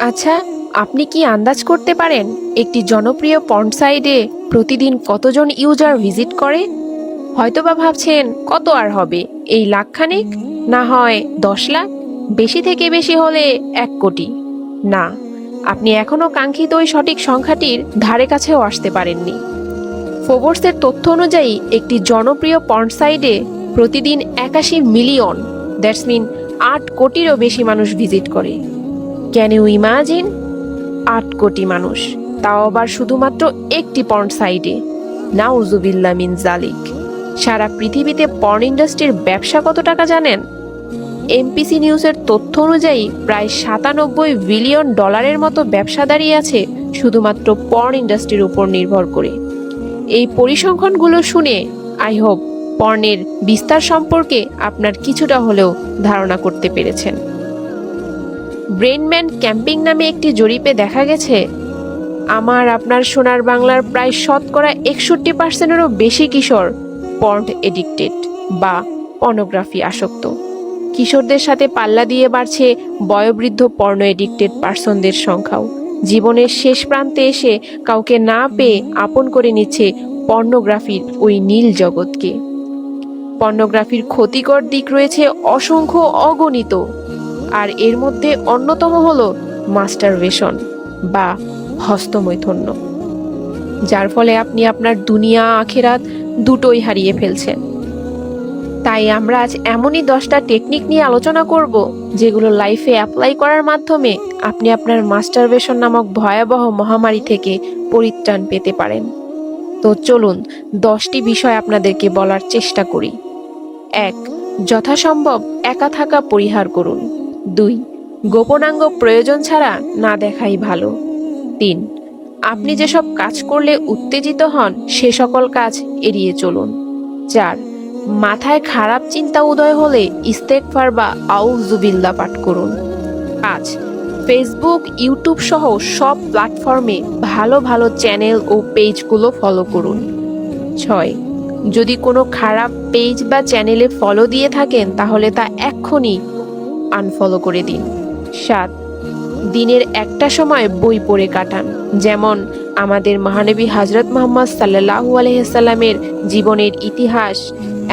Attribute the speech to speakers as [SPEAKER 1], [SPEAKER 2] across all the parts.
[SPEAKER 1] আচ্ছা, আপনি কি আন্দাজ করতে পারেন একটি জনপ্রিয় পর্ন সাইটে প্রতিদিন কতজন ইউজার ভিজিট করে? হয়তোবা ভাবছেন কত আর হবে, এই লাখখানেক, না হয় 10 লাখ, বেশি থেকে বেশি হলে 1 কোটি। না, আপনি এখনো কাঙ্ক্ষিত ওই সঠিক সংখ্যাটির ধারে কাছেও আসতে পারেননি। ফোর্বসের তথ্য অনুযায়ী একটি জনপ্রিয় পর্ন সাইটে প্রতিদিন 81 মিলিয়ন, দ্যাটস মিন 8 কোটিরও বেশি মানুষ ভিজিট করে। Can you imagine? 8 কোটি মানুষ, তাও আবার শুধুমাত্র একটি পর্ন সাইটে। নাউজুবিল্লাহ মিন জালিক। সারা পৃথিবীতে পর্ন ইন্ডাস্ট্রির ব্যবসা কত টাকা জানেন? এমপিসি নিউজের তথ্য অনুযায়ী প্রায় 97 বিলিয়ন ডলারের মতো ব্যবসা দাঁড়িয়ে আছে শুধুমাত্র পর্ন ইন্ডাস্ট্রির উপর নির্ভর করে। এই পরিসংখ্যানগুলো শুনে আই হোপ পর্নের বিস্তার সম্পর্কে আপনার কিছুটা হলেও ধারণা করতে পেরেছেন। ব্রেনম্যান ক্যাম্পিং নামে একটি জরিপে দেখা গেছে, আমার আপনার সোনার বাংলার প্রায় 61% বেশি কিশোর পর্ন এডিক্টেড বা পর্নোগ্রাফি আসক্ত। কিশোরদের সাথে পাল্লা দিয়ে বাড়ছে বয়োবৃদ্ধ পর্নো এডিক্টেড পার্সনদের সংখ্যাও। জীবনের শেষ প্রান্তে এসে কাউকে না পেয়ে আপন করে নিচ্ছে পর্নোগ্রাফির ওই নীল জগৎকে। পর্নোগ্রাফির ক্ষতিকর দিক রয়েছে অসংখ্য, অগণিত, আর এর মধ্যে অন্যতম হলো মাস্টারবেশন বা হস্তমৈথুন্য, যার ফলে আপনি আপনার দুনিয়া আখেরাত দুটোই হারিয়ে ফেলছেন। তাই আমরা আজ এমনই 10টা টেকনিক নিয়ে আলোচনা করব যেগুলো লাইফে অ্যাপ্লাই করার মাধ্যমে আপনি আপনার মাস্টারবেশন নামক ভয়াবহ মহামারী থেকে পরিত্রাণ পেতে পারেন। তো চলুন 10টি বিষয় আপনাদেরকে বলার চেষ্টা করি। 1. যথাসম্ভব একা থাকা পরিহার করুন। 2. গোপনাঙ্গ প্রয়োজন ছাড়া না দেখাই ভালো। 3. আপনি যেসব কাজ করলে উত্তেজিত হন সে সকল কাজ এড়িয়ে চলুন। 4. মাথায় খারাপ চিন্তা উদয় হলে ইস্তেগফার বা আউযুবিল্লাহ পাঠ করুন। 5. ফেসবুক, ইউটিউব সহ সব প্ল্যাটফর্মে ভালো ভালো চ্যানেল ও পেজগুলো ফলো করুন। 6. যদি কোনো খারাপ পেজ বা চ্যানেলে ফলো দিয়ে থাকেন তাহলে তা এক্ষুনি আনফলো করে দিন। 7. দিনের একটা সময় বই পড়ে কাটান, যেমন আমাদের মহানবী হযরত মুহাম্মদ সাল্লাল্লাহু আলাইহি সাল্লামের জীবনের ইতিহাস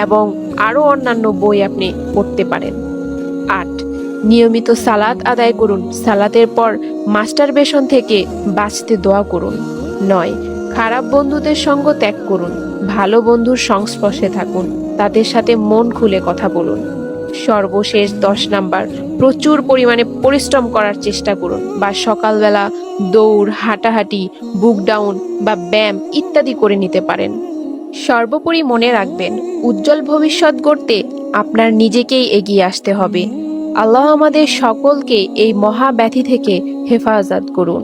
[SPEAKER 1] এবং আরও অন্যান্য বই আপনি পড়তে পারেন। 8. নিয়মিত সালাত আদায় করুন, সালাতের পর মাস্টারবেশন থেকে বাঁচতে দোয়া করুন। 9. খারাপ বন্ধুদের সঙ্গ ত্যাগ করুন, ভালো বন্ধুর সংস্পর্শে থাকুন, তাদের সাথে মন খুলে কথা বলুন। সর্বশেষ 10 নাম্বার, প্রচুর পরিমাণে পরিশ্রম করার চেষ্টা করুন, বা সকালবেলা দৌড়, হাঁটাহাঁটি, বুক ডাউন বা ব্যায়াম ইত্যাদি করে নিতে পারেন। সর্বোপরি মনে রাখবেন, উজ্জ্বল ভবিষ্যৎ গড়তে আপনার নিজেকেই এগিয়ে আসতে হবে। আল্লাহ আমাদের সকলকে এই মহাব্যাধি থেকে হেফাজত করুন।